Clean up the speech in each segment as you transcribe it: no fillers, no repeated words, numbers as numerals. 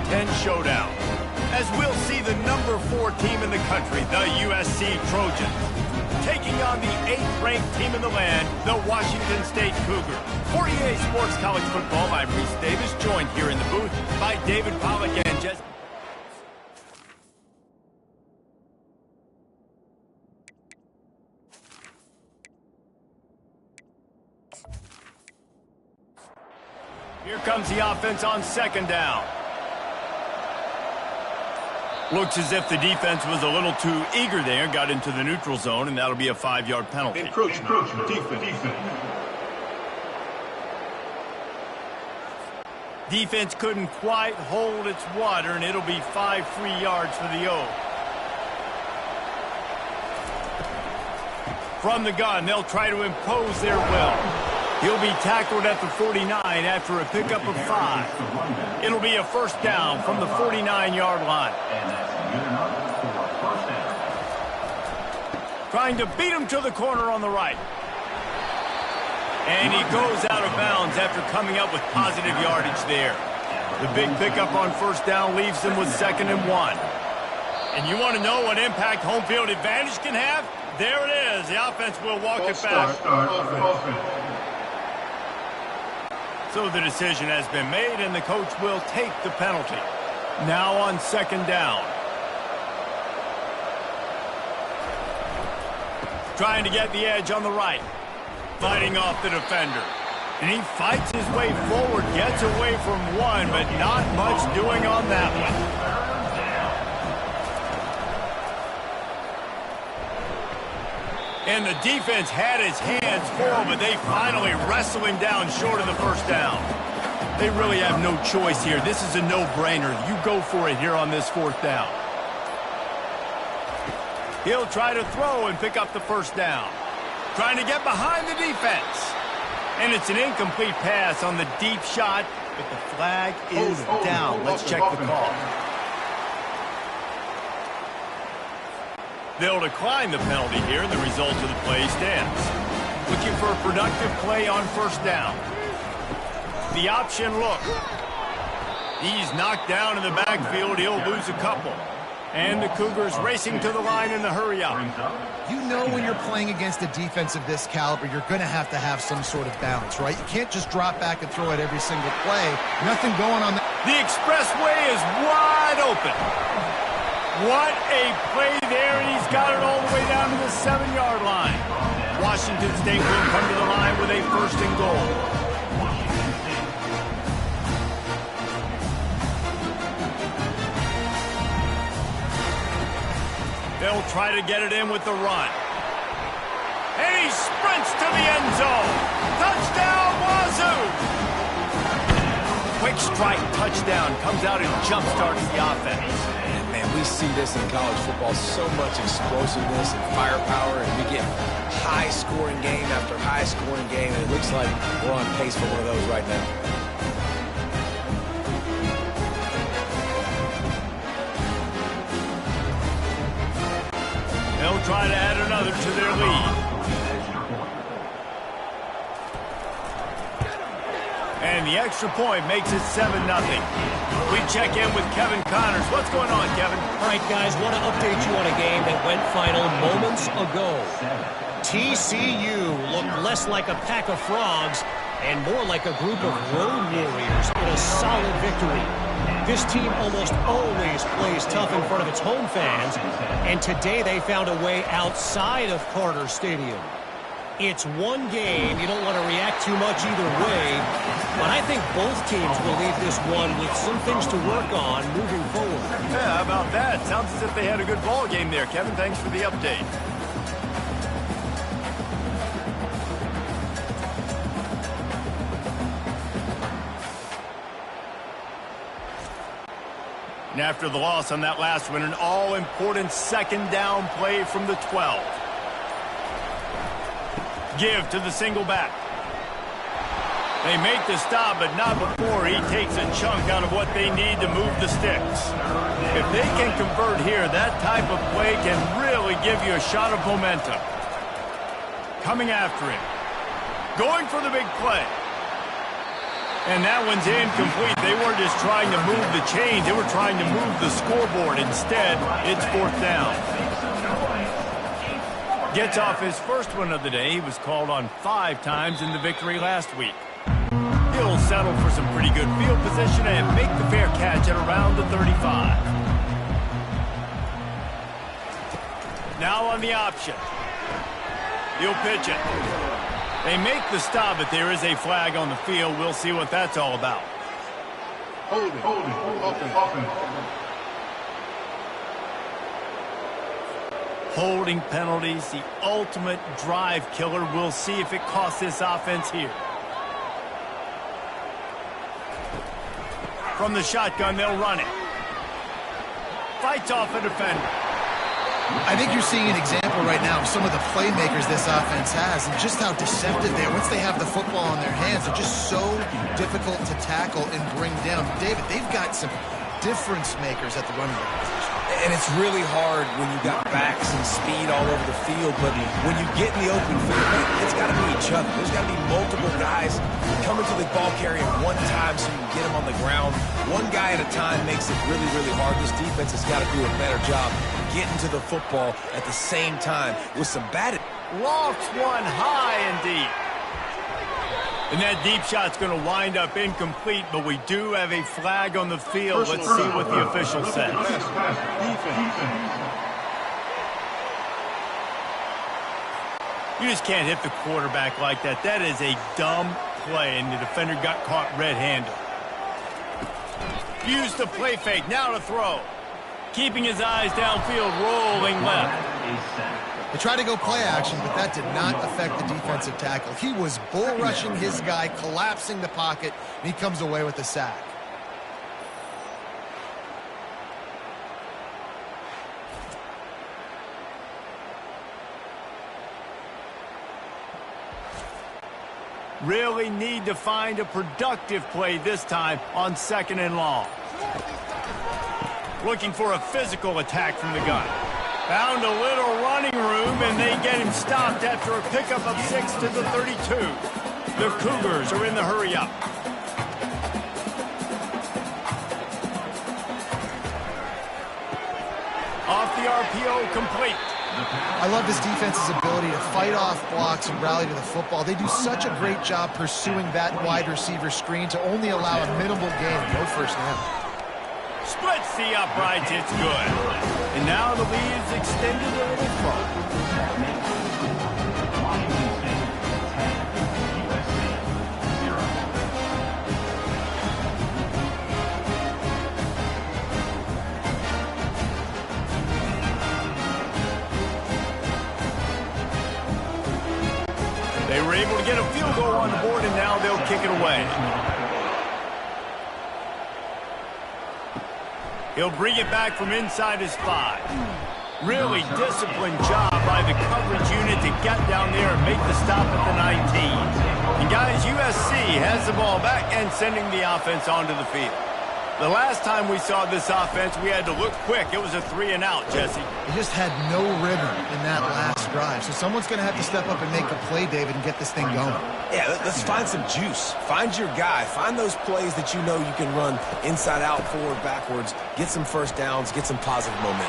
Ten showdown, as we'll see the number 4 team in the country, the USC Trojans, taking on the 8th-ranked team in the land, the Washington State Cougars. For EA Sports College Football, I'm Reese Davis, joined here in the booth by David Pollack and Jess. Here comes the offense on second down. Looks as if the defense was a little too eager there, got into the neutral zone, and that'll be a 5-yard penalty. Encroachment. Defense. Defense couldn't quite hold its water, and it'll be 5 free yards for the O. From the gun, they'll try to impose their will. He'll be tackled at the 49 after a pickup of 5. It'll be a first down from the 49-yard line. Trying to beat him to the corner on the right. And he goes out of bounds after coming up with positive yardage there. The big pickup on first down leaves them with 2nd and 1. And you want to know what impact home field advantage can have? There it is. The offense will walk it back. So the decision has been made, and the coach will take the penalty. Now on second down. Trying to get the edge on the right. Fighting off the defender. And he fights his way forward, gets away from one, but not much doing on that one. And the defense had his hands full, but they finally wrestle him down short of the first down. They really have no choice here. This is a no-brainer. You go for it here on this 4th down. He'll try to throw and pick up the first down. Trying to get behind the defense. And it's an incomplete pass on the deep shot, but the flag is down. Let's check the call. They'll decline the penalty here, and the result of the play stands. Looking for a productive play on first down. The option look. He's knocked down in the backfield. He'll lose a couple. And the Cougars racing to the line in the hurry-up. You know when you're playing against a defense of this caliber, you're going to have some sort of balance, right? You can't just drop back and throw it every single play. Nothing going on there. The expressway is wide open. What a play there, and he's got it all the way down to the 7-yard line. Washington State will come to the line with a 1st and goal. They'll try to get it in with the run. And he sprints to the end zone. Touchdown, Wazoo! Quick strike touchdown comes out and jump-starts the offense. We see this in college football, so much explosiveness and firepower, and we get high-scoring game after high-scoring game, and it looks like we're on pace for one of those right now. They'll try to add another to their lead. And the extra point makes it 7-0. We check in with Kevin Connors. What's going on, Kevin? All right, guys, want to update you on a game that went final moments ago. TCU looked less like a pack of frogs and more like a group of road warriors in a solid victory. This team almost always plays tough in front of its home fans, and today they found a way outside of Carter Stadium. It's one game. You don't want to react too much either way, but I think both teams will leave this one with some things to work on moving forward. Yeah, how about that? Sounds as if they had a good ball game there, Kevin. Thanks for the update. And after the loss on that last one, an all-important 2nd down play from the 12. Give to the single back. They make the stop, but not before he takes a chunk out of what they need to move the sticks. If they can convert here, that type of play can really give you a shot of momentum. Coming after him. Going for the big play. And that one's incomplete. They weren't just trying to move the chains. They were trying to move the scoreboard. Instead, it's 4th down. Gets off his first one of the day. He was called on 5 times in the victory last week. He'll settle for some pretty good field position and make the fair catch at around the 35. Now on the option. He'll pitch it. They make the stop, but there is a flag on the field. We'll see what that's all about. Holding, offense. Holding penalties, the ultimate drive killer. We'll see if it costs this offense here. From the shotgun, they'll run it. Fights off a defender. I think you're seeing an example right now of some of the playmakers this offense has and just how deceptive they are. Once they have the football in their hands, they're just so difficult to tackle and bring down. David, they've got some difference makers at the running back position. And it's really hard when you got backs and speed all over the field, but when you get in the open field, it's got to be each other. There's got to be multiple guys coming to the ball carrier one time so you can get him on the ground. One guy at a time makes it really, really hard. This defense has got to do a better job getting to the football at the same time with some bad... Lofts one high and deep. And that deep shot's going to wind up incomplete, but we do have a flag on the field. Let's see what the official says. You just can't hit the quarterback like that. That is a dumb play, and the defender got caught red-handed. Used the play fake, now to throw. Keeping his eyes downfield, rolling left. They tried to go play action, but that did not affect the defensive tackle. He was bull rushing his guy, collapsing the pocket, and he comes away with a sack. Really need to find a productive play this time on 2nd and long. Looking for a physical attack from the gun. Found a little running room, and they get him stopped after a pickup of 6 to the 32. The Cougars are in the hurry-up. Off the RPO, complete. I love this defense's ability to fight off blocks and rally to the football. They do such a great job pursuing that wide receiver screen to only allow a minimal gain, no first down. Splits the uprights, it's good. And now the lead is extended a little further. They were able to get a field goal on the board, and now they'll kick it away. He'll bring it back from inside his 5. Really disciplined job by the coverage unit to get down there and make the stop at the 19. And guys, USC has the ball back and sending the offense onto the field. The last time we saw this offense, we had to look quick. It was a 3-and-out, Jesse. They just had no rhythm in that last drive. So someone's going to have to step up and make a play, David, and get this thing going. Yeah, let's find some juice. Find your guy. Find those plays that you know you can run inside out, forward, backwards. Get some first downs. Get some positive momentum.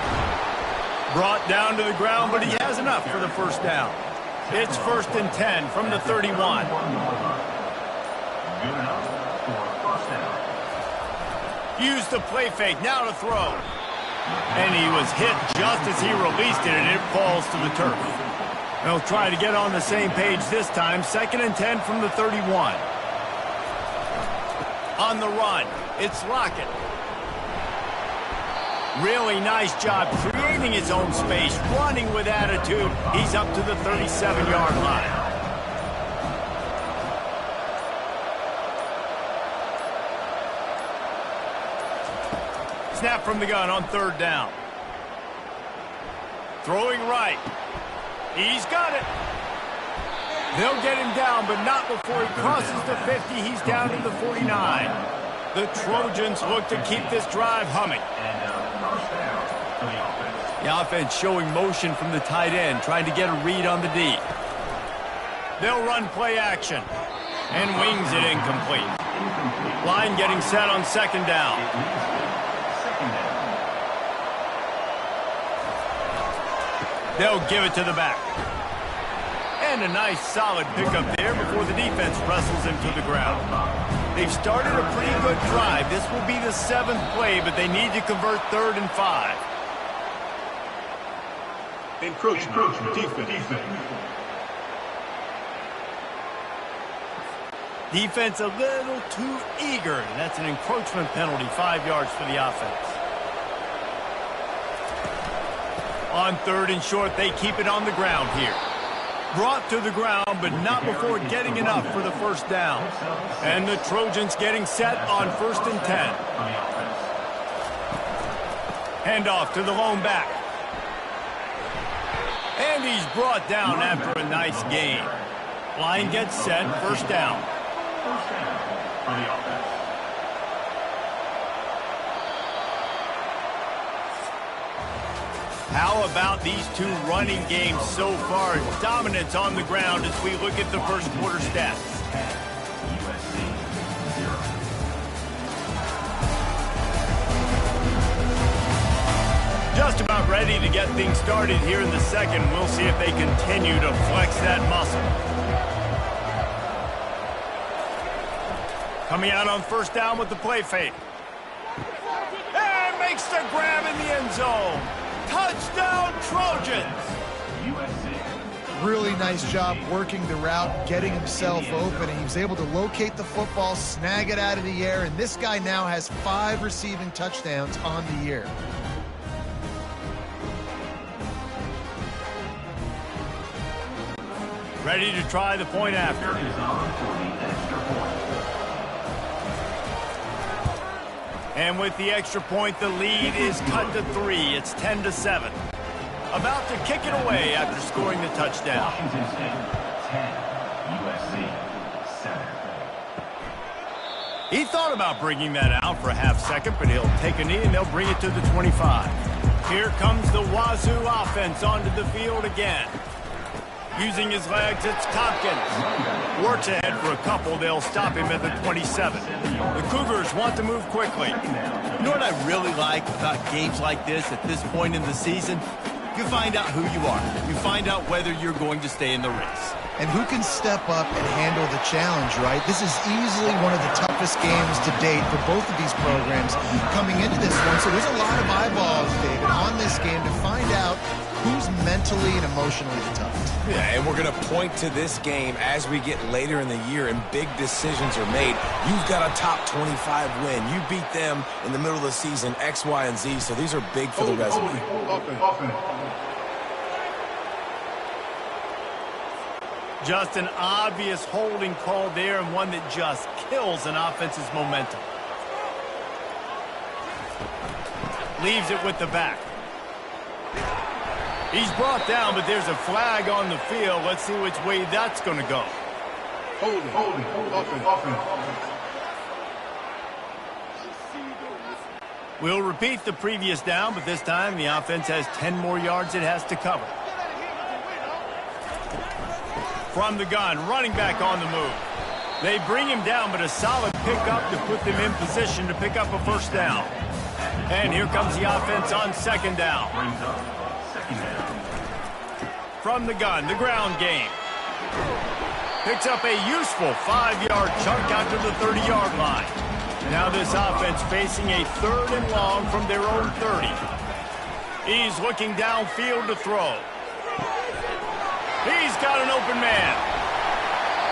Brought down to the ground, but he has enough for the first down. It's 1st and 10 from the 31. Used the play fake, now to throw. And he was hit just as he released it, and it falls to the turf. They'll try to get on the same page this time. 2nd and 10 from the 31. On the run, it's Lockett. Really nice job creating his own space, running with attitude. He's up to the 37-yard line. Snap from the gun on 3rd down. Throwing right. He's got it. They'll get him down, but not before he crosses the 50. He's down to the 49. The Trojans look to keep this drive humming. The offense showing motion from the tight end, trying to get a read on the D. They'll run play action. And wings it incomplete. Line getting set on second down. They'll give it to the back. And a nice solid pickup there before the defense wrestles him to the ground. They've started a pretty good drive. This will be the 7th play, but they need to convert 3rd and 5. Encroachment. Defense. Defense a little too eager, and that's an encroachment penalty, 5 yards for the offense. On 3rd and short, they keep it on the ground here. Brought to the ground, but not before getting enough for the first down. And the Trojans getting set on 1st and 10. Handoff to the lone back. And he's brought down after a nice gain. Line gets set, 1st down. How about these two running games so far? Dominance on the ground as we look at the first quarter stats. Just about ready to get things started here in the second. We'll see if they continue to flex that muscle. Coming out on 1st down with the play fake. And makes the grab in the end zone. Touchdown, Trojans! Really nice job working the route, getting himself open, and he was able to locate the football, snag it out of the air, and this guy now has 5 receiving touchdowns on the year. Ready to try the point after. And with the extra point, the lead is cut to 3. It's 10-7. About to kick it away after scoring the touchdown. Washington State, 10, USC, 7. He thought about bringing that out for a half second, but he'll take a knee and they'll bring it to the 25. Here comes the Wazoo offense onto the field again. Using his legs, it's Tompkins. Works ahead for a couple. They'll stop him at the 27. The Cougars want to move quickly. You know what I really like about games like this at this point in the season? You find out who you are. You find out whether you're going to stay in the race. And who can step up and handle the challenge, right? This is easily one of the toughest games to date for both of these programs coming into this one. So there's a lot of eyeballs, David, on this game to find out who's mentally and emotionally the toughest. Yeah, and we're going to point to this game as we get later in the year and big decisions are made. You've got a top 25 win. You beat them in the middle of the season, X, Y, and Z, so these are big for the resume. Just an obvious holding call there, and one that just kills an offense's momentum. Leaves it with the back. He's brought down, but there's a flag on the field. Let's see which way that's going to go. Holding. We'll repeat the previous down, but this time the offense has 10 more yards it has to cover. From the gun, running back on the move. They bring him down, but a solid pickup to put them in position to pick up a 1st down. And here comes the offense on 2nd down. From the gun, the ground game. Picks up a useful 5-yard chunk out to the 30-yard line. Now this offense facing a 3rd and long from their own 30. He's looking downfield to throw. He's got an open man.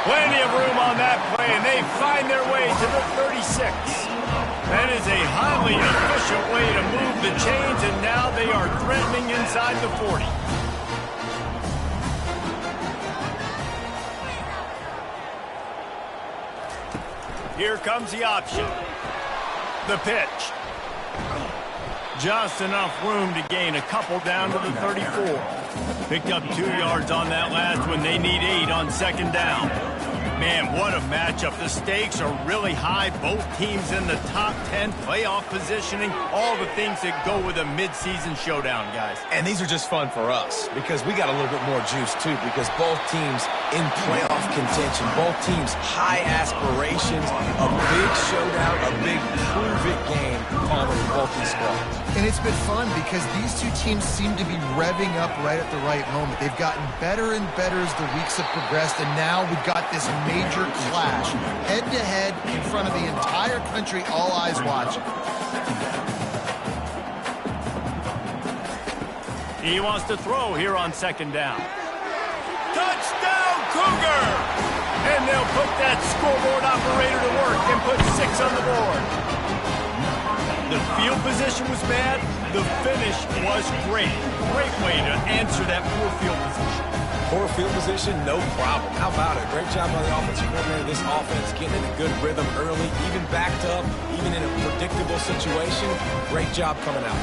Plenty of room on that play, and they find their way to the 36. That is a highly efficient way to move the chains, and now they are threatening inside the 40. Here comes the option. The pitch. Just enough room to gain a couple down to the 34. Picked up 2 yards on that last one. They need 8 on 2nd down. Man, what a matchup. The stakes are really high. Both teams in the top 10 playoff positioning. All the things that go with a midseason showdown, guys. And these are just fun for us because we got a little bit more juice, too, because both teams in playoff contention. Both teams high aspirations, a big showdown, a big prove-it game calling for both these squads. And it's been fun because these two teams seem to be revving up right at the right moment. They've gotten better and better as the weeks have progressed, and now we've got this major clash, head-to-head in front of the entire country, all eyes watching. He wants to throw here on second down. Touchdown, Cougar! And they'll put that scoreboard operator to work and put 6 on the board. The field position was bad. The finish was great. Great way to answer that poor field position. Poor field position, no problem. How about it? Great job by the offensive coordinator. This offense getting in a good rhythm early, even backed up, even in a predictable situation. Great job coming out.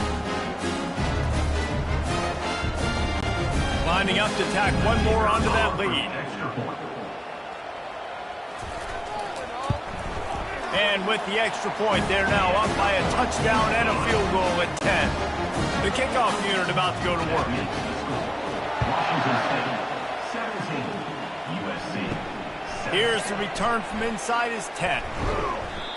Lining up to tack one more onto that lead. And with the extra point, they're now up by a touchdown and a field goal at 10. The kickoff unit about to go to work. Washington State, 17. USC, 7. Here's the return from inside his 10.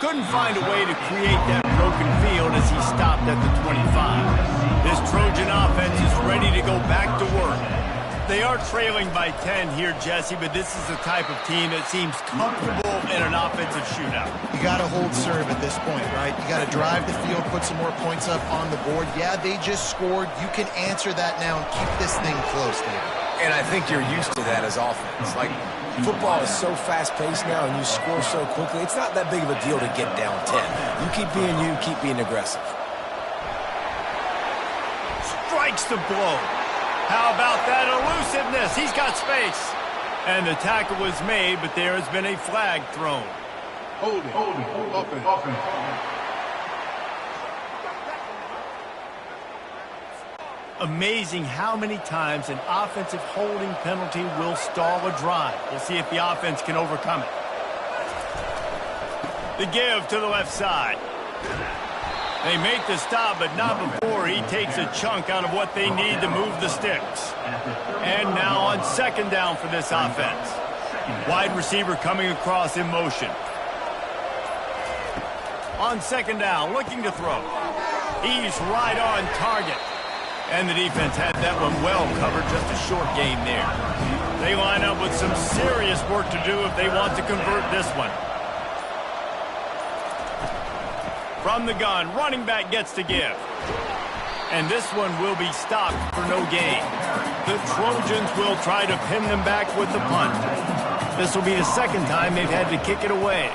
Couldn't find a way to create that broken field as he stopped at the 25. This Trojan offense is ready to go back to work. They are trailing by 10 here, Jesse, but this is the type of team that seems comfortable in an offensive shootout. You got to hold serve at this point, right? You got to drive the field, put some more points up on the board. Yeah, they just scored. You can answer that now and keep this thing close, David. And I think you're used to that as offense. Like, football is so fast-paced now and you score so quickly, it's not that big of a deal to get down 10. You keep being aggressive. Strikes the blow. How about that elusiveness? He's got space. And the tackle was made, but there has been a flag thrown. Holding. Offense. Amazing how many times an offensive holding penalty will stall a drive. We'll see if the offense can overcome it. The give to the left side. They make the stop, but not before he takes a chunk out of what they need to move the sticks. And now on second down for this offense. Wide receiver coming across in motion. On second down, looking to throw. He's right on target. And the defense had that one well covered, just a short gain there. They line up with some serious work to do if they want to convert this one. From the gun, running back gets to give. And this one will be stopped for no gain. The Trojans will try to pin them back with the punt. This will be the second time they've had to kick it away.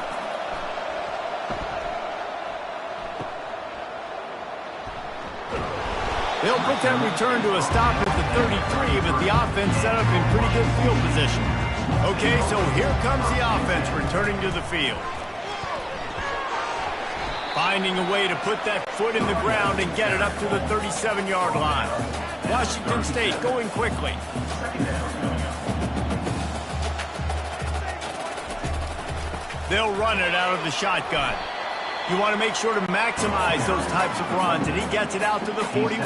They'll put that return to a stop at the 33, but the offense set up in pretty good field position. Okay, so here comes the offense returning to the field. Finding a way to put that foot in the ground and get it up to the 37-yard line. Washington State going quickly. They'll run it out of the shotgun. You want to make sure to maximize those types of runs, and he gets it out to the 41.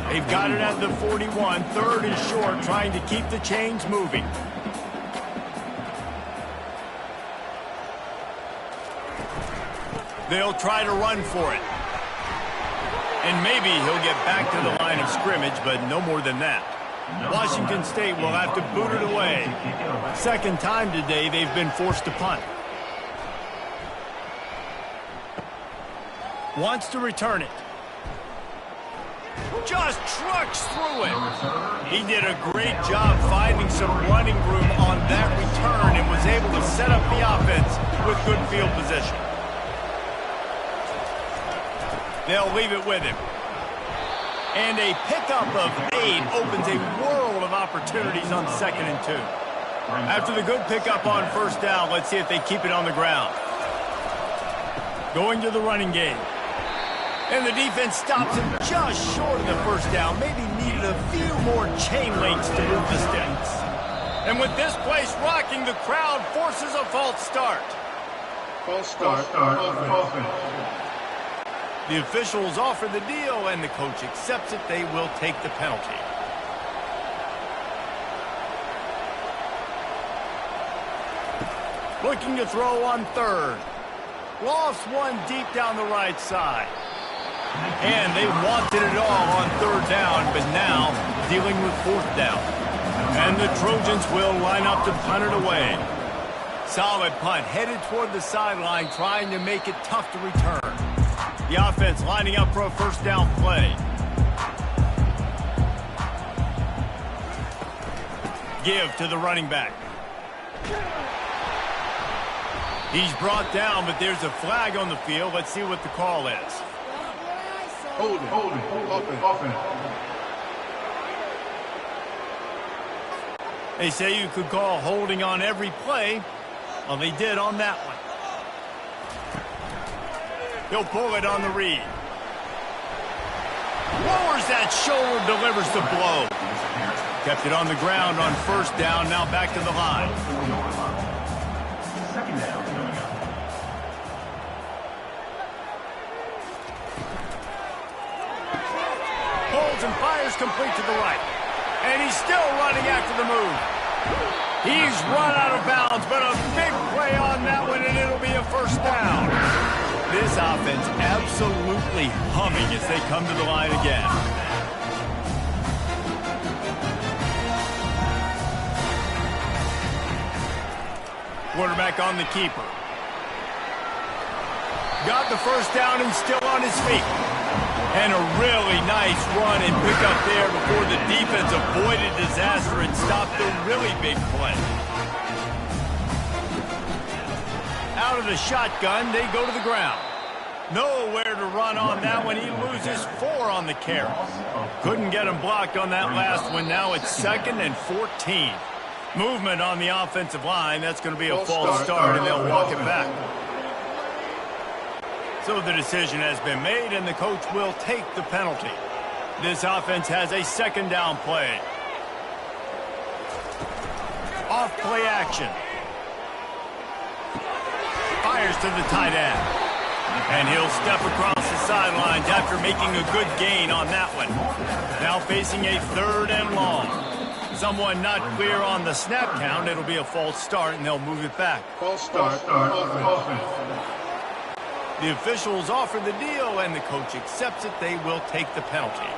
They've got it at the 41, third and short, trying to keep the chains moving. They'll try to run for it. And maybe he'll get back to the line of scrimmage, but no more than that. Washington State will have to boot it away. Second time today they've been forced to punt. Wants to return it. Just trucks through it. He did a great job finding some running room on that return and was able to set up the offense with good field position. They'll leave it with him. And a pickup of 8 opens a world of opportunities on 2nd and 2. After the good pickup on first down, let's see if they keep it on the ground. Going to the running game. And the defense stops him just short of the first down. Maybe needed a few more chain links to move the sticks. And with this place rocking, the crowd forces a false start. False start. Offense. The officials offer the deal, and the coach accepts it. They will take the penalty. Looking to throw on third. Lofts one deep down the right side. And they wanted it all on third down, but now dealing with fourth down. And the Trojans will line up to punt it away. Solid punt, headed toward the sideline, trying to make it tough to return. The offense lining up for a first down play. Give to the running back. He's brought down, but there's a flag on the field. Let's see what the call is. Holding, offense. They say you could call holding on every play. Well, they did on that one. He'll pull it on the read. Lowers that shoulder, delivers the blow. Kept it on the ground on first down, now back to the line. Second down coming up. Holds and fires complete to the right. And he's still running after the move. He's run out of bounds, but a big play on that one, and it'll be a first down. This offense absolutely humming as they come to the line again. Quarterback on the keeper. Got the first down and still on his feet. And a really nice run and pick up there before the defense avoided disaster and stopped the really big play. Out of the shotgun, they go to the ground. Nowhere to run on that one. He loses 4 on the carry. Couldn't get him blocked on that last one. Now it's 2nd and 14. Movement on the offensive line. That's going to be a false start, and they'll walk it back. So the decision has been made, and the coach will take the penalty. This offense has a second down play. Off play action. Fires to the tight end. And he'll step across the sidelines after making a good gain on that one. Now facing a 3rd and long. Someone not clear on the snap count. It'll be a false start, and they'll move it back. False start. Offense. The officials offer the deal, and the coach accepts it. They will take the penalty.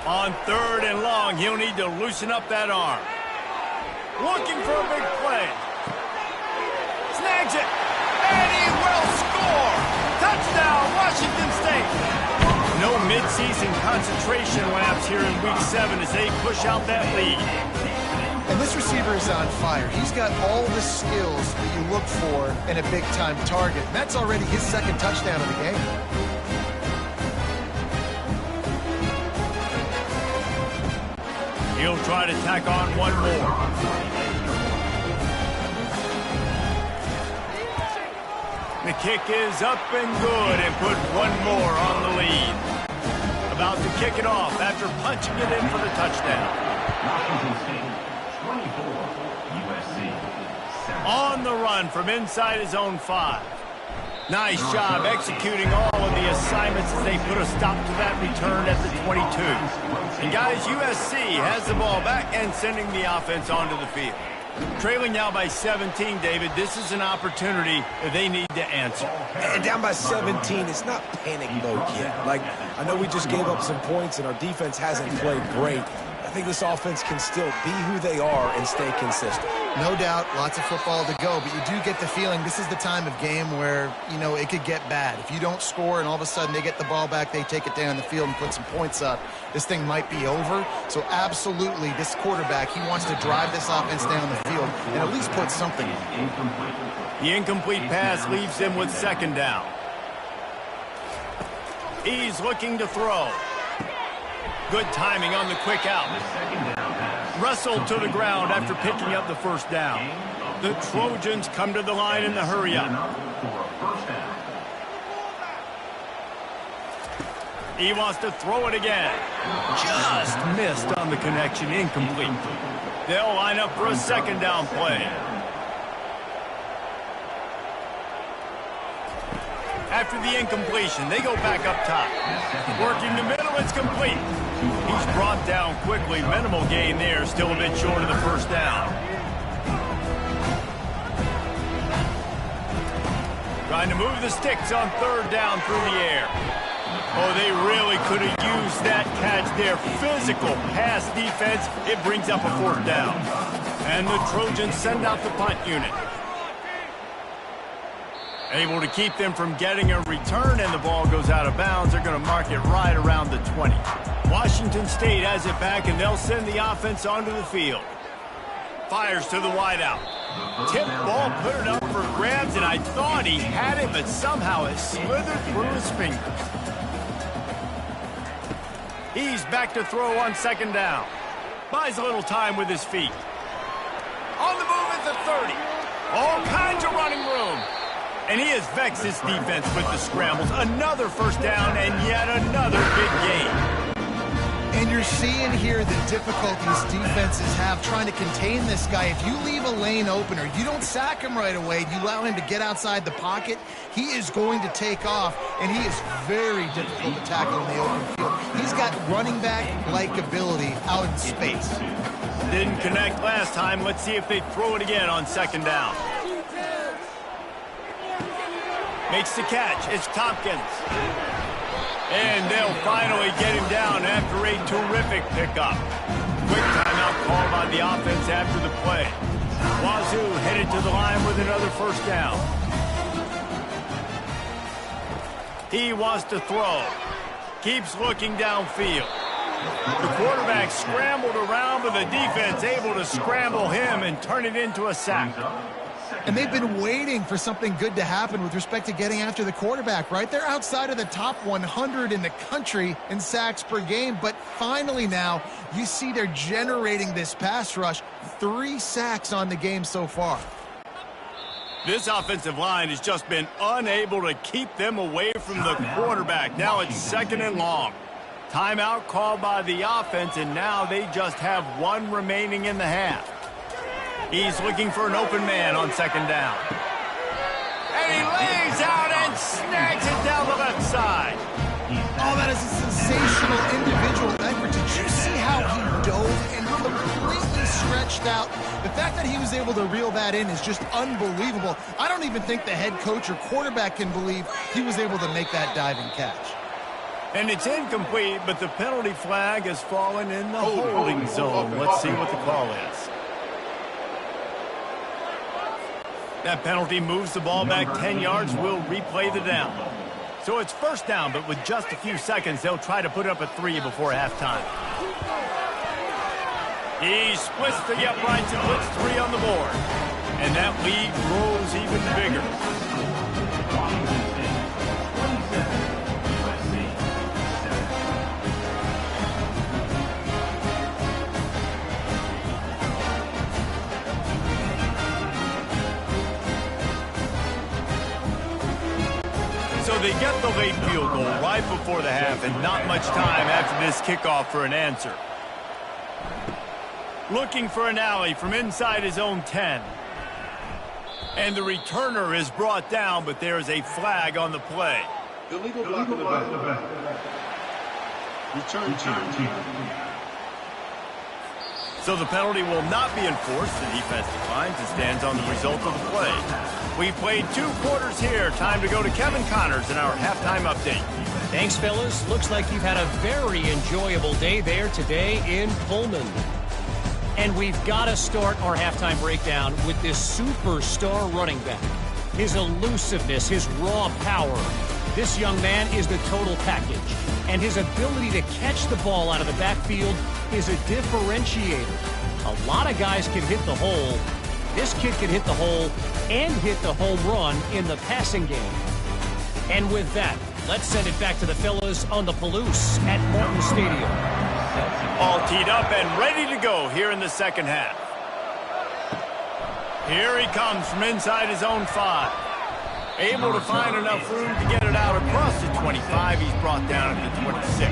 On 3rd and long, he'll need to loosen up that arm. Looking for a big play. Snags it, and he will score! Touchdown, Washington State! No midseason concentration lapse here in Week 7 as they push out that lead. And this receiver is on fire. He's got all the skills that you look for in a big-time target. That's already his 2nd touchdown of the game. He'll try to tack on one more. The kick is up and good and put one more on the lead. About to kick it off after punching it in for the touchdown. Washington State, 24, USC, 7. On the run from inside his own 5. Nice job executing all of the assignments as they put a stop to that return at the 22. And guys, USC has the ball back and sending the offense onto the field. Trailing now by 17, David. This is an opportunity that they need to answer. And down by 17, it's not panic mode yet. Like, I know we just gave up some points and our defense hasn't played great. I think this offense can still be who they are and stay consistent. No doubt, lots of football to go, but you do get the feeling this is the time of game where, you know, it could get bad. If you don't score and all of a sudden they get the ball back, they take it down the field and put some points up, this thing might be over. So absolutely, this quarterback, he wants to drive this offense down the field and at least put something in. The incomplete pass leaves him with 2nd down. He's looking to throw. Good timing on the quick out. Wrestled to the ground after picking up the first down. The Trojans come to the line in the hurry up. He wants to throw it again. Just missed on the connection, incomplete. They'll line up for a 2nd down play. After the incompletion, they go back up top. Working the middle, it's complete. He's brought down quickly. Minimal gain there, still a bit short of the first down. Trying to move the sticks on third down through the air. Oh, they really could have used that catch there. Physical pass defense. It brings up a fourth down. And the Trojans send out the punt unit. Able to keep them from getting a return, and the ball goes out of bounds. They're going to mark it right around the 20. Washington State has it back, and they'll send the offense onto the field. Fires to the wideout. Tip ball, put it up for grabs, and I thought he had it, but somehow it slithered through his fingers. He's back to throw on second down. Buys a little time with his feet. On the move at the 30. All kinds of running room. And he has vexed his defense with the scrambles. Another first down and yet another big gain. And you're seeing here the difficulties defenses have trying to contain this guy. If you leave a lane open or you don't sack him right away, you allow him to get outside the pocket, he is going to take off, and he is very difficult to tackle in the open field. He's got running back-like ability out in space. Didn't connect last time. Let's see if they throw it again on second down. Makes the catch. It's Tompkins. And they'll finally get him down after a terrific pickup. Quick timeout called by the offense after the play. Wazoo headed to the line with another first down. He wants to throw. Keeps looking downfield. The quarterback scrambled around, but the defense able to scramble him and turn it into a sack. And they've been waiting for something good to happen with respect to getting after the quarterback, right? They're outside of the top 100 in the country in sacks per game, but finally now you see they're generating this pass rush. 3 sacks on the game so far. This offensive line has just been unable to keep them away from the quarterback. Now it's second and long. Timeout called by the offense, and now they just have 1 remaining in the half. He's looking for an open man on second down. And he lays out and snags it down the left side. Oh, that is a sensational individual effort. Did you see how he dove and completely stretched out? The fact that he was able to reel that in is just unbelievable. I don't even think the head coach or quarterback can believe he was able to make that diving catch. And it's incomplete, but the penalty flag has fallen in the holding zone. Let's see what the call is. That penalty moves the ball back 10 yards. We'll replay the down. So it's first down, but with just a few seconds, they'll try to put up a 3 before halftime. He splits the uprights and puts 3 on the board. And that lead grows even bigger. So they get the late field goal right before the half, and not much time after this kickoff for an answer. Looking for an alley from inside his own 10. And the returner is brought down, but there is a flag on the play. Illegal block of the back. Return team. So the penalty will not be enforced. The defense declines and stands on the result of the play. We played 2 quarters here. Time to go to Kevin Connors in our halftime update. Thanks, fellas. Looks like you've had a very enjoyable day there today in Pullman. And we've got to start our halftime breakdown with this superstar running back. His elusiveness, his raw power. This young man is the total package. And his ability to catch the ball out of the backfield is a differentiator. A lot of guys can hit the hole. This kid can hit the hole and hit the home run in the passing game. And with that, let's send it back to the fellas on the Palouse at Martin Stadium. All teed up and ready to go here in the second half. Here he comes from inside his own 5. Able to find enough room to get it out across the 25. He's brought down at the 26.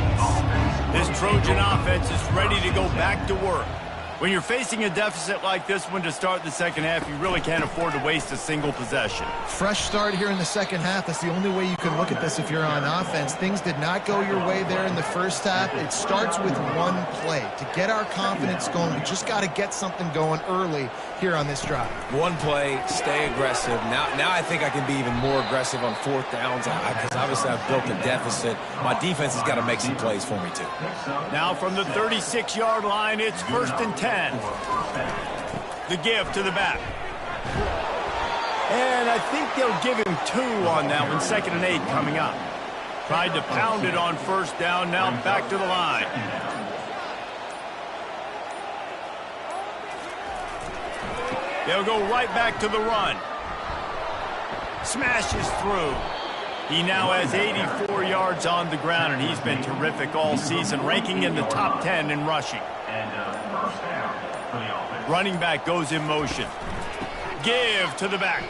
This Trojan offense is ready to go back to work. When you're facing a deficit like this one to start the second half, you really can't afford to waste a single possession. Fresh start here in the second half. That's the only way you can look at this if you're on offense. Things did not go your way there in the first half. It starts with one play. To get our confidence going, we just got to get something going early here on this drive. One play, stay aggressive. Now I think I can be even more aggressive on fourth downs because obviously I've built a deficit. My defense has got to make some plays for me too. Now from the 36-yard line, it's 1st and 10. The give to the back. And I think they'll give him 2 on that one. 2nd and 8 coming up. Tried to pound it on 1st down. Now back to the line. They'll go right back to the run. Smashes through. He now has 84 yards on the ground, and he's been terrific all season, ranking in the top 10 in rushing. Running back goes in motion. Give to the back.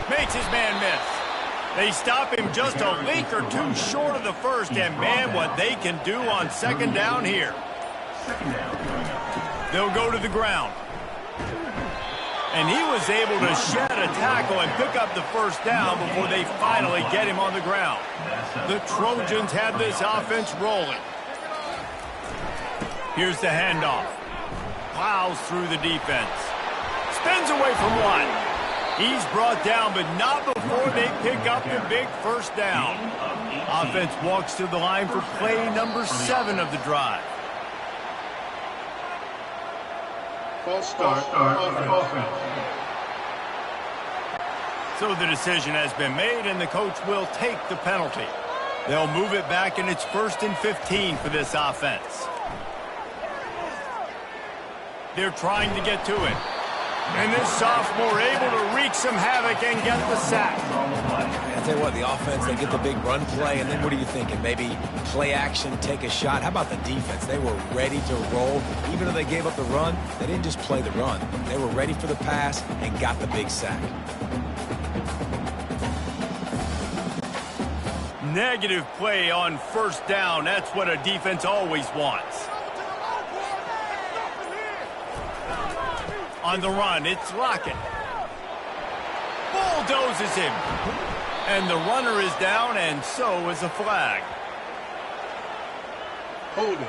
Makes his man miss. They stop him just a link or two short of the first, and man, what they can do on 2nd down here. They'll go to the ground. And he was able to shed a tackle and pick up the 1st down before they finally get him on the ground. The Trojans have this offense rolling. Here's the handoff. Plows through the defense. Spins away from one. He's brought down, but not before they pick up the big 1st down. Offense walks to the line for play number 7 of the drive. False start on offense. So the decision has been made, and the coach will take the penalty. They'll move it back, and it's 1st and 15 for this offense. They're trying to get to it. And this sophomore able to wreak some havoc and get the sack. I tell you what, the offense, they get the big run play, and then what are you thinking? Maybe play action, take a shot. How about the defense? They were ready to roll. Even though they gave up the run, they didn't just play the run. They were ready for the pass and got the big sack. Negative play on 1st down. That's what a defense always wants. On the run, it's Lockett. Bulldozes him. And the runner is down, and so is a flag. Hold it.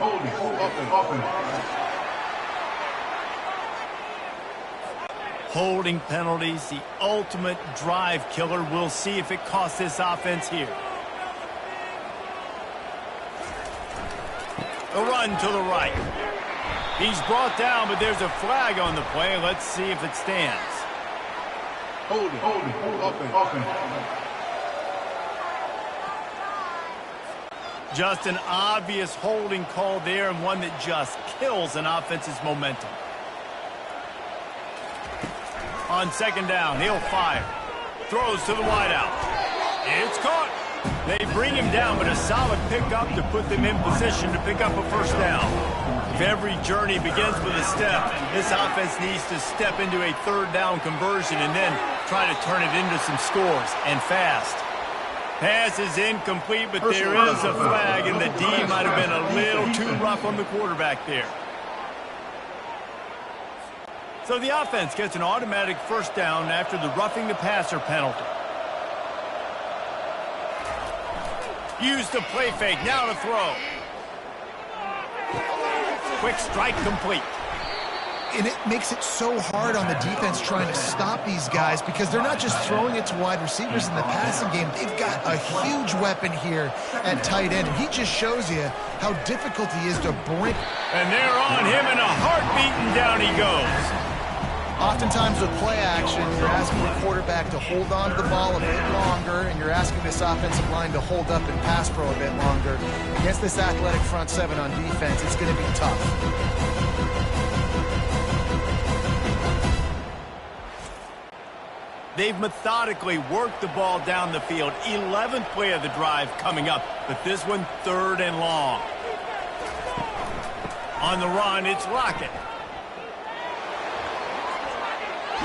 Holding penalties, the ultimate drive killer. We'll see if it costs this offense here. A run to the right. He's brought down, but there's a flag on the play. Let's see if it stands. Hold it. Just an obvious holding call there, and one that just kills an offense's momentum. On 2nd down, he'll fire. Throws to the wideout. It's caught. They bring him down, but a solid pickup to put them in position to pick up a 1st down. If every journey begins with a step, this offense needs to step into a 3rd down conversion and then try to turn it into some scores, and fast. Pass is incomplete, but there is a flag, and the D might have been a little too rough on the quarterback there. So the offense gets an automatic 1st down after the roughing the passer penalty. Use the play fake, now to throw. Quick strike complete. And it makes it so hard on the defense trying to stop these guys because they're not just throwing it to wide receivers in the passing game. They've got a huge weapon here at tight end, and he just shows you how difficult he is to bring. And they're on him in a heartbeat, and down he goes. Oftentimes with play action, you're asking the quarterback to hold on to the ball a bit longer, and you're asking this offensive line to hold up and pass pro a bit longer. Against this athletic front 7 on defense, it's going to be tough. They've methodically worked the ball down the field. 11th play of the drive coming up, but this one 3rd and long. On the run, it's Lockett.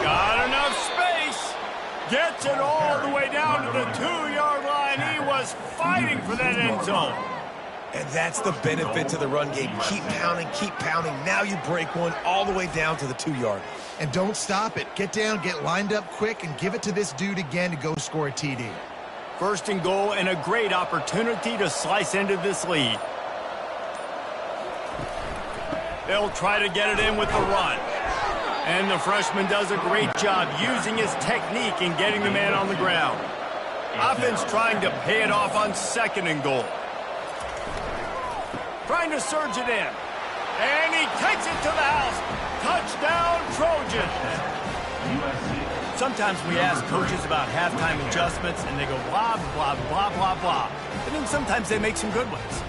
Got enough space. Gets it all the way down to the 2-yard line. He was fighting for that end zone. And that's the benefit to the run game. Keep pounding, keep pounding. Now you break one all the way down to the 2-yard. And don't stop it. Get down, get lined up quick, and give it to this dude again to go score a TD. First and goal, and a great opportunity to slice into this lead. They'll try to get it in with the run. And the freshman does a great job using his technique and getting the man on the ground. Offense trying to pay it off on second and goal. Trying to surge it in. And he takes it to the house. Touchdown, Trojans. Sometimes we ask coaches about halftime adjustments, and they go blah, blah, blah, blah, blah. And then sometimes they make some good ones.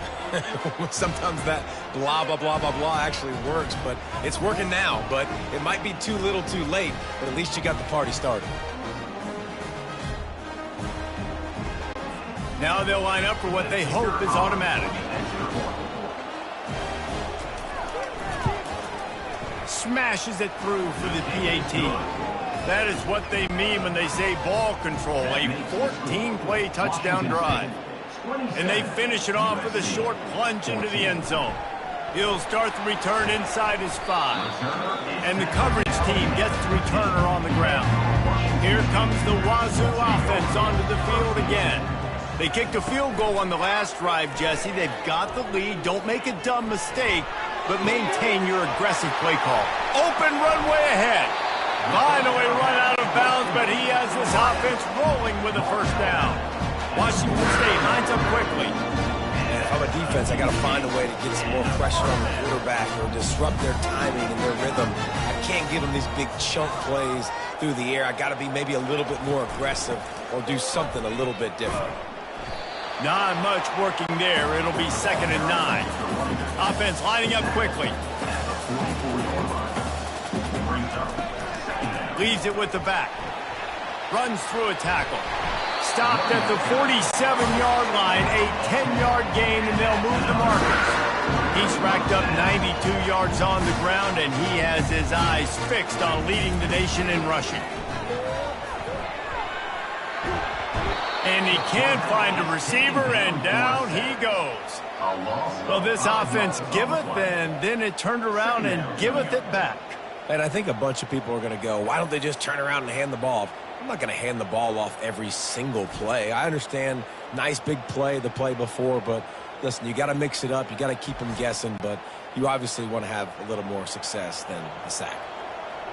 Sometimes that blah, blah, blah, blah, blah actually works, but it's working now. But it might be too little too late, but at least you got the party started. Now they'll line up for what they hope is automatic. Smashes it through for the PAT. That is what they mean when they say ball control, a 14-play touchdown drive. And they finish it off with a short plunge into the end zone. He'll start the return inside his 5. And the coverage team gets the returner on the ground. Here comes the Wazoo offense onto the field again. They kicked a field goal on the last drive, Jesse. They've got the lead. Don't make a dumb mistake, but maintain your aggressive play call. Open runway ahead. Finally run out of bounds, but he has this offense rolling with a first down. Washington State lines up quickly. And if I'm a defense, I got to find a way to get some more pressure on the quarterback or disrupt their timing and their rhythm. I can't give them these big chunk plays through the air. I got to be maybe a little bit more aggressive or do something a little bit different. Not much working there. It'll be 2nd and 9. Offense lining up quickly. Leaves it with the back. Runs through a tackle. Stopped at the 47-yard line. A 10-yard gain, and they'll move the markers. He's racked up 92 yards on the ground, and he has his eyes fixed on leading the nation in rushing. And he can't find a receiver, and down he goes. Well, this offense giveth, and then it turned around and giveth it back. And I think a bunch of people are going to go, why don't they just turn around and hand the ball off? I'm not going to hand the ball off every single play. I understand nice big play the play before, but listen, you got to mix it up. You got to keep them guessing, but you obviously want to have a little more success than a sack.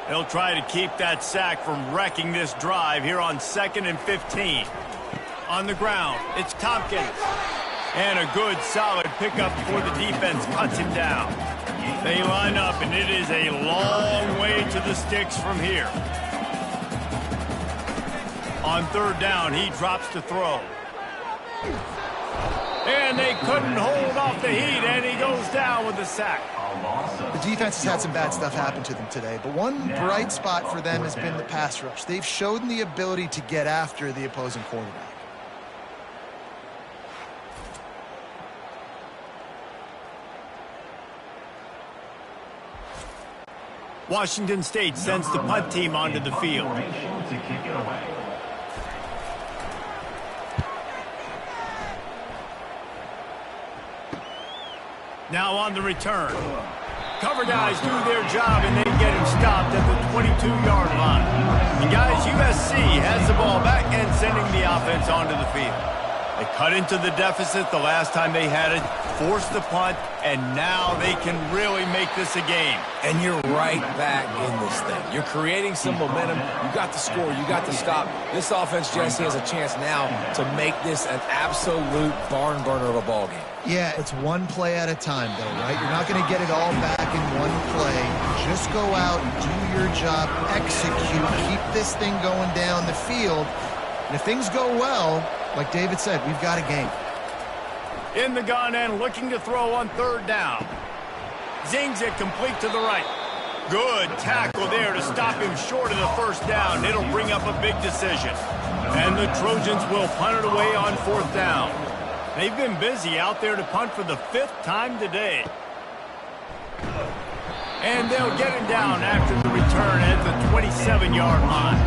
They'll try to keep that sack from wrecking this drive here on 2nd and 15. On the ground, it's Tompkins. And a good, solid pickup before the defense cuts him down. They line up, and it is a long way to the sticks from here. On 3rd down, he drops to throw. And they couldn't hold off the heat, and he goes down with the sack. The defense has had some bad stuff happen to them today, but one bright spot for them has been the pass rush. They've shown the ability to get after the opposing quarterback. Washington State sends the punt team onto the field. Now on the return. Cover guys do their job, and they get him stopped at the 22-yard line. And guys, USC has the ball back and sending the offense onto the field. They cut into the deficit the last time they had it, forced the punt, and now they can really make this a game. And you're right back in this thing. You're creating some momentum. You got the score. You got the stop. This offense, Jesse, has a chance now to make this an absolute barn burner of a ball game. Yeah, it's one play at a time, though, right? You're not going to get it all back in one play. Just go out, do your job, execute, keep this thing going down the field. And if things go well, like David said, we've got a game. In the gun and looking to throw on 3rd down. Zings it complete to the right. Good tackle there to stop him short of the 1st down. It'll bring up a big decision. And the Trojans will punt it away on 4th down. They've been busy out there to punt for the 5th time today. And they'll get him down after the return at the 27-yard line.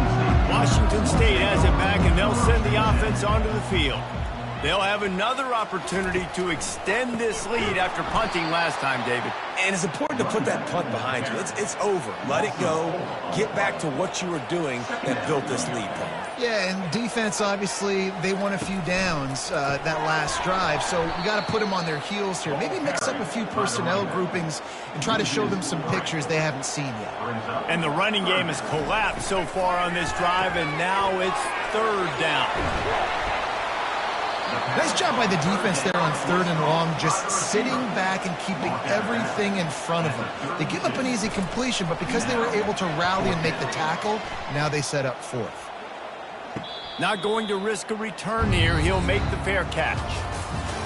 Washington State has it back, and they'll send the offense onto the field. They'll have another opportunity to extend this lead after punting last time, David. And it's important to put that punt behind you. It's over. Let it go. Get back to what you were doing that built this lead, Paul. Yeah, and defense, obviously, they won a few downs that last drive, so we got to put them on their heels here. Maybe mix up a few personnel groupings and try to show them some pictures they haven't seen yet. And the running game has collapsed so far on this drive, and now it's third down. Nice job by the defense there on 3rd and long, just sitting back and keeping everything in front of them. They give up an easy completion, but because they were able to rally and make the tackle, now they set up 4th. Not going to risk a return here. He'll make the fair catch.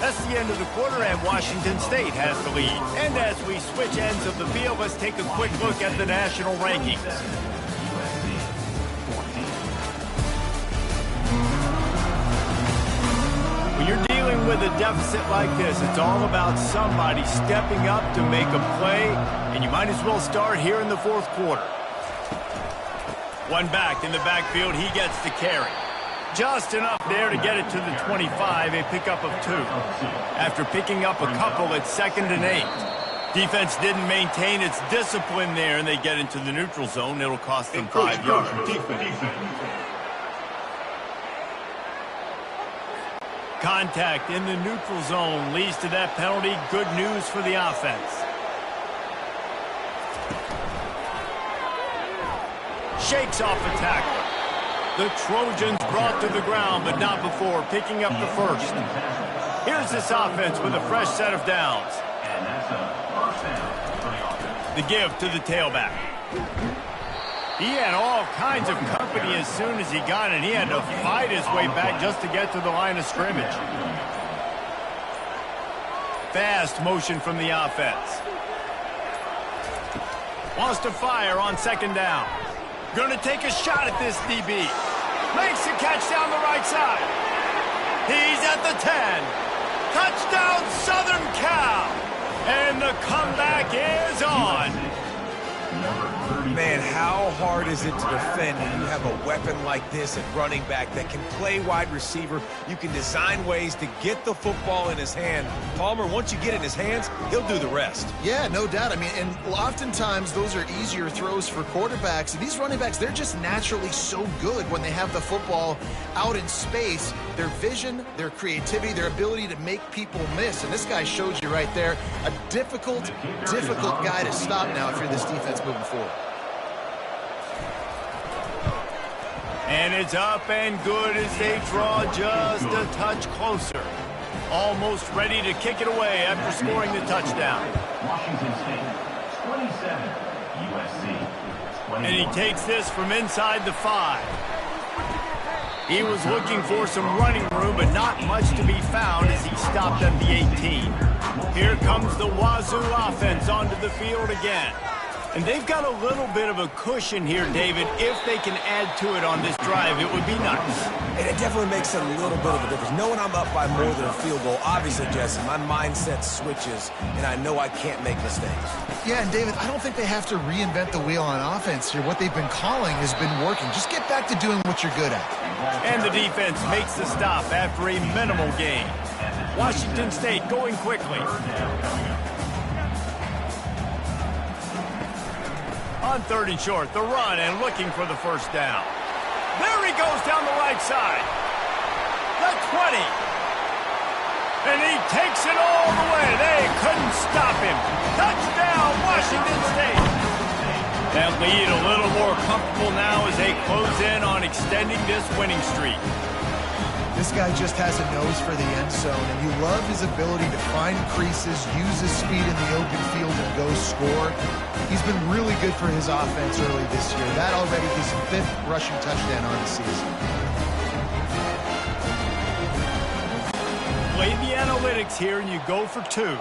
That's the end of the quarter, and Washington State has the lead. And as we switch ends of the field, let's take a quick look at the national rankings. When you're dealing with a deficit like this, it's all about somebody stepping up to make a play, and you might as well start here in the 4th quarter. One back in the backfield, he gets the carry. Just enough there to get it to the 25, a pickup of 2. After picking up a couple, it's 2nd and 8. Defense didn't maintain its discipline there, and they get into the neutral zone. It'll cost them 5 yards. Contact in the neutral zone leads to that penalty. Good news for the offense. Shakes off the tackle. The Trojans brought to the ground, but not before picking up the first. Here's this offense with a fresh set of downs. And that's a first down for the offense. The give to the tailback. He had all kinds of company as soon as he got it. He had to fight his way back just to get to the line of scrimmage. Fast motion from the offense. Wants to fire on 2nd down. Going to take a shot at this DB. Makes the catch down the right side. He's at the 10. Touchdown, Southern Cal. And the comeback is on. Man, how hard is it to defend when you have a weapon like this at running back that can play wide receiver? You can design ways to get the football in his hand. Palmer, once you get it in his hands, he'll do the rest. Yeah, no doubt. I mean, and oftentimes those are easier throws for quarterbacks. And these running backs, they're just naturally so good when they have the football out in space. Their vision, their creativity, their ability to make people miss. And this guy shows you right there, a difficult guy to stop now if you're this defense moving forward. And it's up and good as they draw just a touch closer. Almost ready to kick it away after scoring the touchdown. Washington State, 27, USC, 21. And he takes this from inside the 5. He was looking for some running room, but not much to be found as he stopped at the 18. Here comes the Wazoo offense onto the field again. And they've got a little bit of a cushion here, David. If they can add to it on this drive, it would be nice. And it definitely makes a little bit of a difference. Knowing I'm up by more than a field goal, obviously, Jesse, my mindset switches, and I know I can't make mistakes. Yeah, and David, I don't think they have to reinvent the wheel on offense here. What they've been calling has been working. Just get back to doing what you're good at. And the defense makes the stop after a minimal gain. Washington State going quickly. On 3rd and short, the run and looking for the first down. There he goes down the right side. The 20. And he takes it all the way. They couldn't stop him. Touchdown, Washington State. That lead a little more comfortable now as they close in on extending this winning streak. This guy just has a nose for the end zone, and you love his ability to find creases, use his speed in the open field, and go score. He's been really good for his offense early this year. That already his 5th rushing touchdown on the season. Play the analytics here, and you go for 2.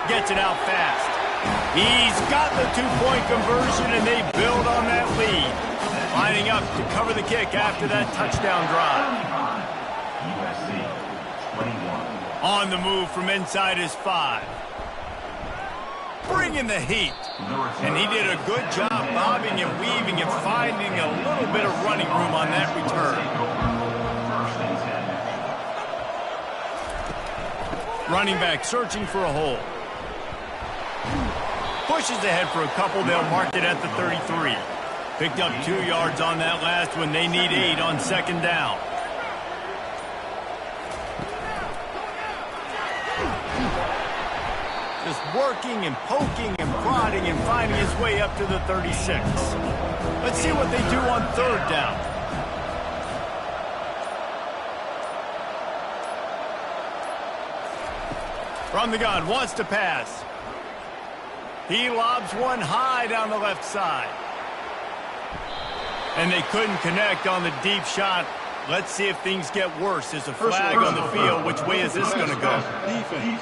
Gets it out fast. He's got the 2-point conversion, and they build on that lead. Lining up to cover the kick after that touchdown drive. USC, 21. On the move from inside his 5. bringing the heat. And he did a good job bobbing and weaving and finding a little bit of running room on that return. Running back searching for a hole. Pushes ahead for a couple. They'll mark it at the 33. Picked up 2 yards on that last one. They need 8 on second down. Just working and poking and prodding and finding his way up to the 36. Let's see what they do on third down. From the gun, wants to pass. He lobs one high down the left side. And they couldn't connect on the deep shot. Let's see if things get worse. There's a flag on the field. Which way is this going to go? Defense.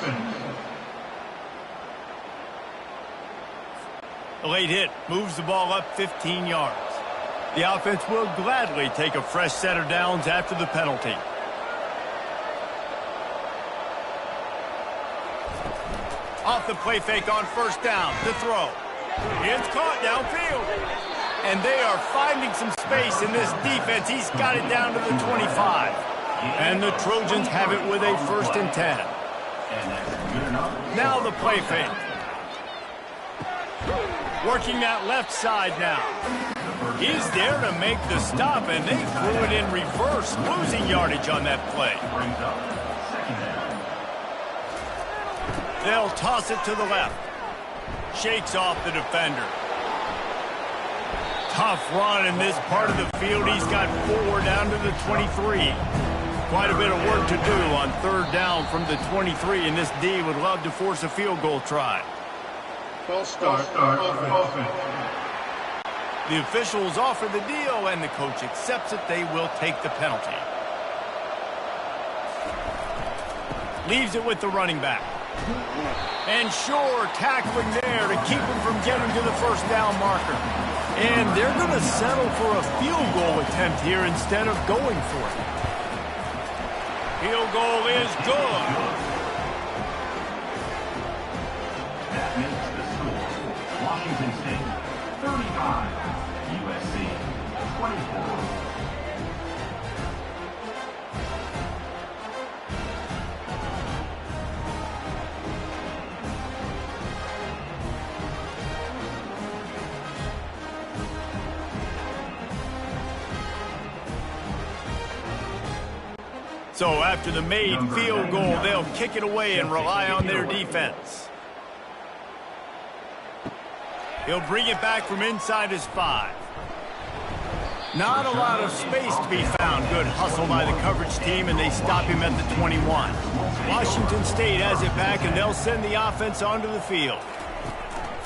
A late hit moves the ball up 15 yards. The offense will gladly take a fresh set of downs after the penalty. Off the play fake on first down to throw. It's caught downfield. And they are finding some space in this defense. He's got it down to the 25. And the Trojans have it with a 1st and 10. Now the play fake. Working that left side now. He's there to make the stop, and they threw it in reverse, losing yardage on that play. They'll toss it to the left. Shakes off the defender. Tough run in this part of the field. He's got 4 down to the 23. Quite a bit of work to do on third down from the 23, and this D would love to force a field goal try. False start. Offense. The officials offer the deal, and the coach accepts it. They will take the penalty. Leaves it with the running back. And sure, tackling there to keep him from getting to the first down marker. And they're going to settle for a field goal attempt here instead of going for it. Field goal is good. That makes the score. Washington State, 35. USC, 24. So after the made field goal, they'll kick it away and rely on their defense. He'll bring it back from inside his 5. Not a lot of space to be found. Good hustle by the coverage team, and they stop him at the 21. Washington State has it back, and they'll send the offense onto the field.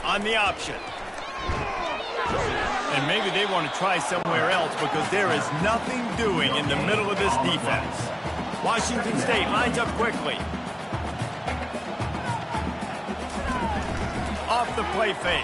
On the option. And maybe they want to try somewhere else because there is nothing doing in the middle of this defense. Washington State lines up quickly. Off the play fake.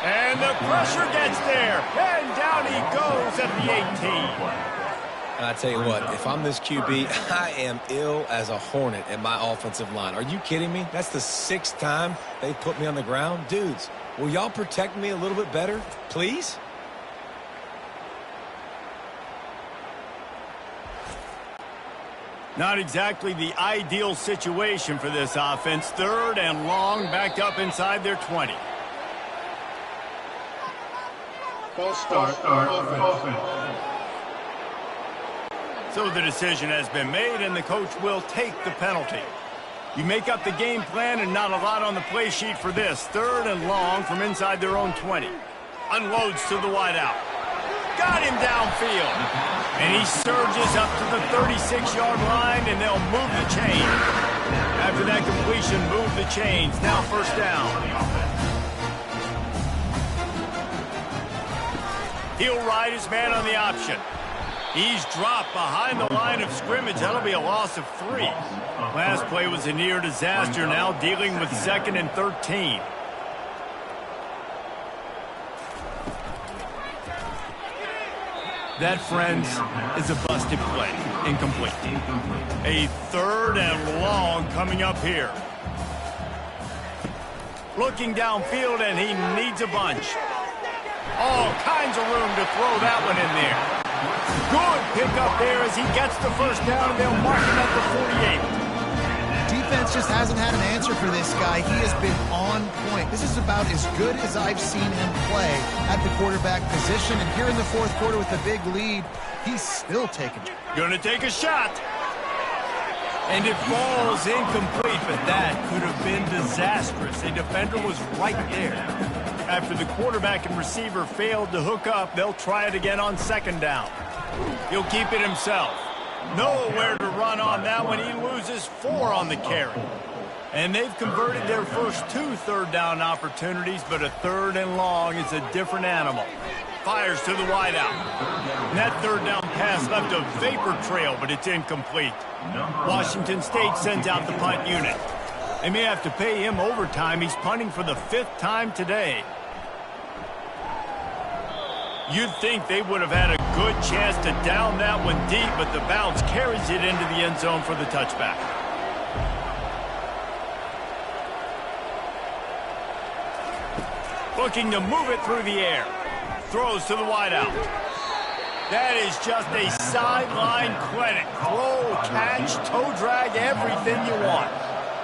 And the pressure gets there. And down he goes at the 18. I tell you what, if I'm this QB, I am ill as a hornet at my offensive line. Are you kidding me? That's the 6th time they've put me on the ground. Dudes, will y'all protect me a little bit better, please? Not exactly the ideal situation for this offense. 3rd and long, backed up inside their 20. False start. Offense. So the decision has been made, and the coach will take the penalty. You make up the game plan, and not a lot on the play sheet for this. 3rd and long from inside their own 20. Unloads to the wideout. Got him downfield. And he surges up to the 36-yard line, and they'll move the chain. After that completion, move the chains. Now 1st down. He'll ride his man on the option. He's dropped behind the line of scrimmage. That'll be a loss of 3. Last play was a near disaster. Now dealing with 2nd and 13. That, friends, is a busted play. Incomplete. A 3rd and long coming up here. Looking downfield, and he needs a bunch. All kinds of room to throw that one in there. Good pickup there as he gets the first down, and they'll mark him at the 48. Defense just hasn't had an answer for this guy. He has been on point. This is about as good as I've seen him play at the quarterback position. And here in the fourth quarter with a big lead, he's still taking it. Gonna take a shot. And it falls incomplete, but that could have been disastrous. The defender was right there. After the quarterback and receiver failed to hook up, they'll try it again on second down. He'll keep it himself. Nowhere to run on that one. He loses 4 on the carry. And they've converted their first 2 third down opportunities, but a third and long is a different animal. Fires to the wideout. And that third down pass left a vapor trail, but it's incomplete. Washington State sends out the punt unit. They may have to pay him overtime. He's punting for the 5th time today. You'd think they would have had a good chance to down that one deep, but the bounce carries it into the end zone for the touchback. Looking to move it through the air. Throws to the wideout. That is just a sideline clinic. Throw, catch, toe drag, everything you want.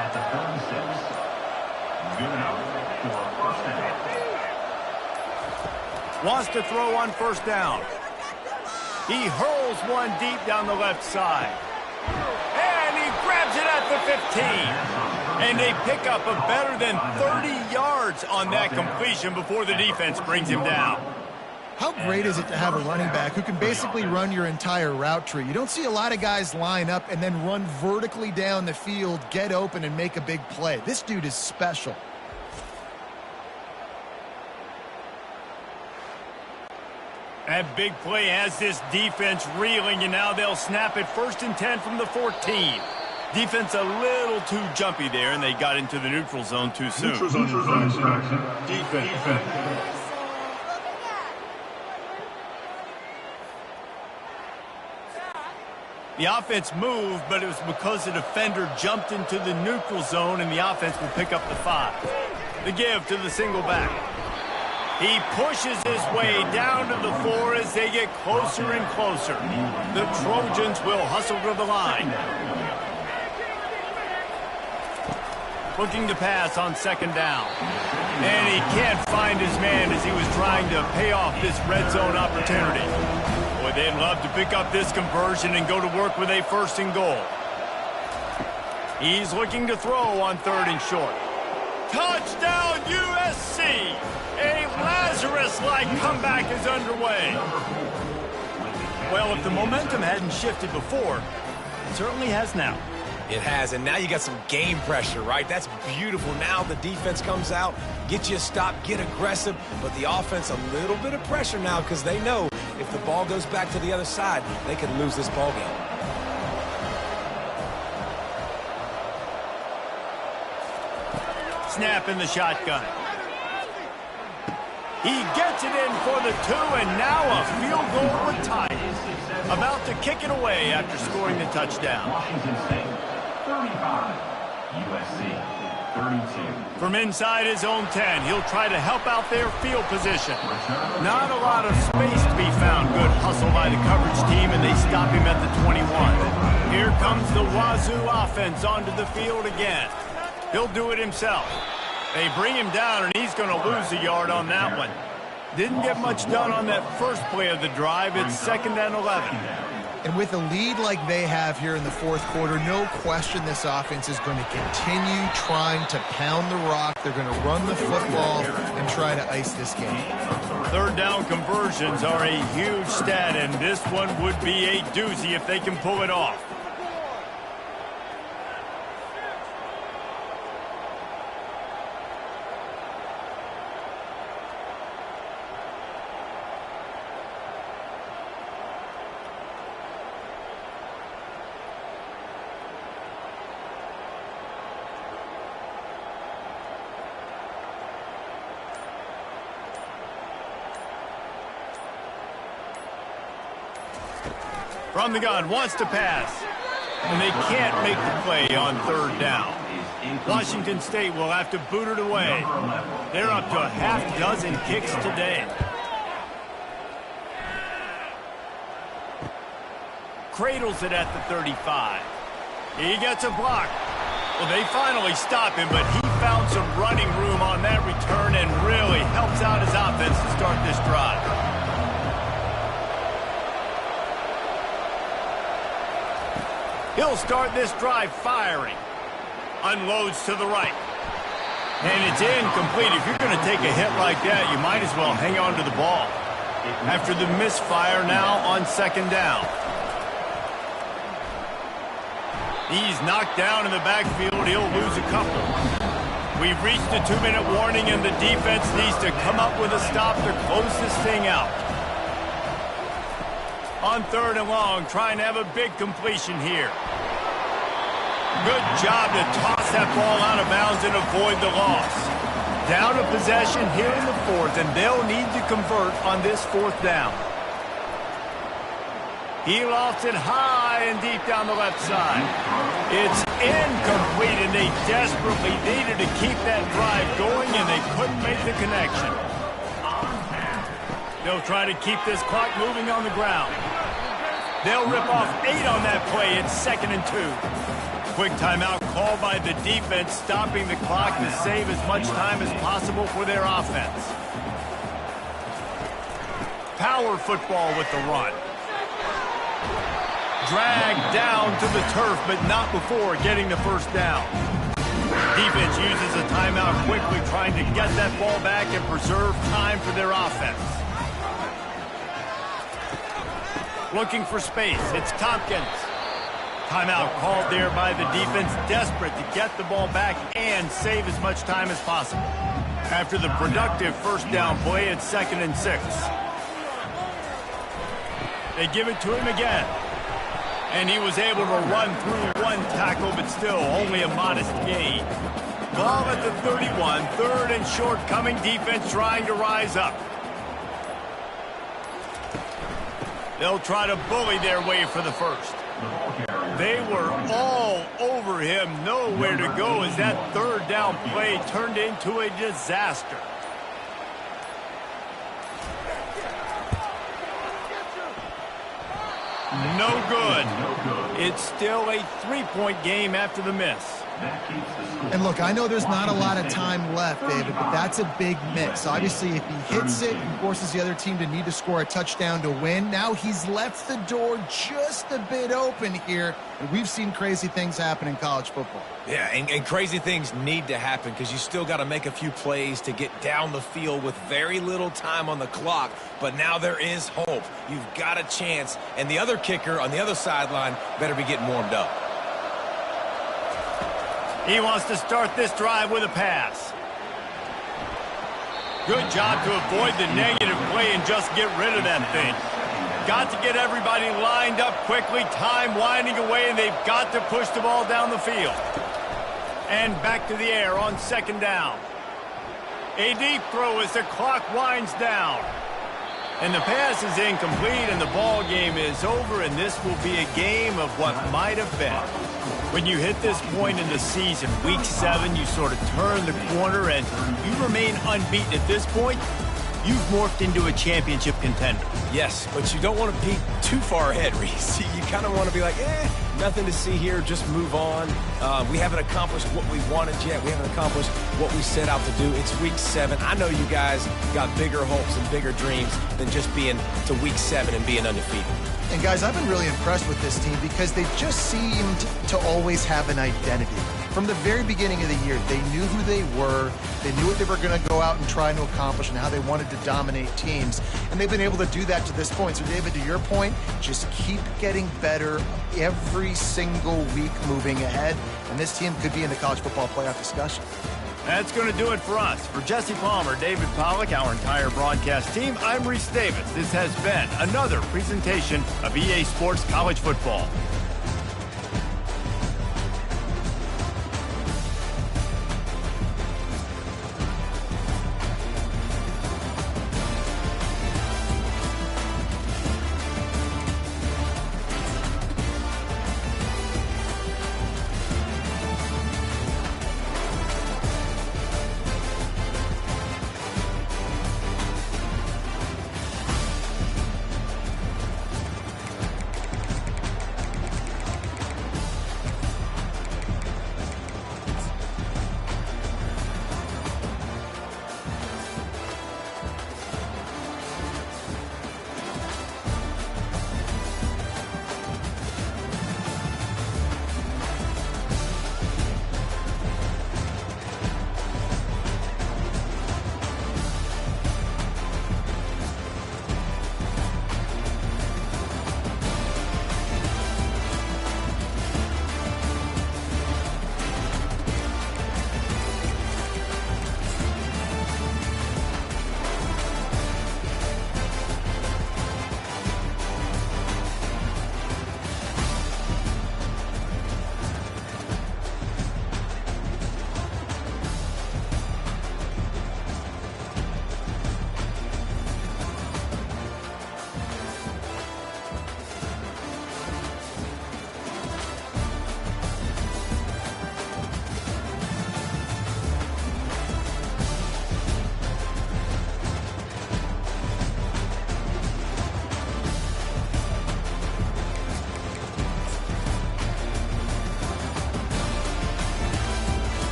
At the 36. Good enough for first down. Wants to throw on first down. He hurls one deep down the left side. And he grabs it at the 15. And they pick up a better than 30 yards on that completion before the defense brings him down. How great is it to have a running back who can basically run your entire route tree? You don't see a lot of guys line up and then run vertically down the field, get open, and make a big play. This dude is special. That big play has this defense reeling, and now they'll snap it 1st and 10 from the 14. Defense a little too jumpy there, and they got into the neutral zone too soon. Neutral zone infraction. Defense. The offense moved, but it was because the defender jumped into the neutral zone, and the offense will pick up the 5. The give to the single back. He pushes his way down to the 4 as they get closer and closer. The Trojans will hustle to the line. Looking to pass on second down. And he can't find his man as he was trying to pay off this red zone opportunity. Boy, they'd love to pick up this conversion and go to work with a 1st and goal. He's looking to throw on 3rd and short. Touchdown USC! A Lazarus-like comeback is underway. Well, if the momentum hadn't shifted before, it certainly has now. It has, and now you got some game pressure, right? That's beautiful. Now the defense comes out, get you a stop, get aggressive, but the offense a little bit of pressure now because they know if the ball goes back to the other side, they could lose this ball game. Snap in the shotgun. He gets it in for the 2, and now a field goal would tie it. About to kick it away after scoring the touchdown. Washington State, 35. USC, 32. From inside his own 10, he'll try to help out their field position. Not a lot of space to be found. Good hustle by the coverage team, and they stop him at the 21. Here comes the Wazoo offense onto the field again. He'll do it himself. They bring him down, and he's going to lose a yard on that one. Didn't get much done on that first play of the drive. It's 2nd and 11. And with a lead like they have here in the fourth quarter, no question this offense is going to continue trying to pound the rock. They're going to run the football and try to ice this game. 3rd down conversions are a huge stat, and this one would be a doozy if they can pull it off. From the gun, wants to pass. And they can't make the play on 3rd down. Washington State will have to boot it away. They're up to a half dozen kicks today. Cradles it at the 35. He gets a block. Well, they finally stop him, but he found some running room on that return and really helps out his offense to start this drive. He'll start this drive firing. Unloads to the right. And it's incomplete. If you're going to take a hit like that, you might as well hang on to the ball. After the misfire now on second down. He's knocked down in the backfield. He'll lose a couple. We've reached the 2-minute warning, and the defense needs to come up with a stop to close this thing out. On third and long, trying to have a big completion here. Good job to toss that ball out of bounds and avoid the loss. Down a possession here in the fourth, and they'll need to convert on this fourth down. He lofts it high and deep down the left side. It's incomplete, and they desperately needed to keep that drive going, and they couldn't make the connection. They'll try to keep this clock moving on the ground. They'll rip off 8 on that play. It's 2nd and 2. Quick timeout called by the defense, stopping the clock to save as much time as possible for their offense. Power football with the run. Dragged down to the turf, but not before getting the first down. Defense uses a timeout quickly, trying to get that ball back and preserve time for their offense. Looking for space. It's Tompkins. Timeout called there by the defense, desperate to get the ball back and save as much time as possible. After the productive first down play, it's 2nd and 6. They give it to him again. And he was able to run through one tackle, but still only a modest gain. Ball at the 31, 3rd and short, coming. Defense trying to rise up. They'll try to bully their way for the first. They were all over him, nowhere to go as that 3rd down play turned into a disaster. No good. It's still a 3-point game after the miss. And look, I know there's not a lot of time left, David, but that's a big miss. Obviously, if he hits it, he forces the other team to need to score a touchdown to win. Now he's left the door just a bit open here, and we've seen crazy things happen in college football. Yeah, and crazy things need to happen because you still got to make a few plays to get down the field with very little time on the clock. But now there is hope. You've got a chance, and the other kicker on the other sideline better be getting warmed up. He wants to start this drive with a pass. Good job to avoid the negative play and just get rid of that thing. Got to get everybody lined up quickly, time winding away, and they've got to push the ball down the field. And back to the air on 2nd down. A deep throw as the clock winds down. And the pass is incomplete, and the ball game is over, and this will be a game of what might have been. When you hit this point in the season, week 7, you sort of turn the corner, and you remain unbeaten at this point. You've morphed into a championship contender. Yes, but you don't want to peek too far ahead, Reese. You kind of want to be like, nothing to see here, just move on. We haven't accomplished what we wanted yet. We haven't accomplished what we set out to do. It's week 7. I know you guys got bigger hopes and bigger dreams than just being to week 7 and being undefeated. And guys, I've been really impressed with this team because they've just seemed to always have an identity. From the very beginning of the year, they knew who they were, they knew what they were going to go out and try to accomplish and how they wanted to dominate teams. And they've been able to do that to this point. So David, to your point, just keep getting better every single week moving ahead. And this team could be in the college football playoff discussion. That's going to do it for us. For Jesse Palmer, David Pollack, our entire broadcast team, I'm Reese Davis. This has been another presentation of EA Sports College Football.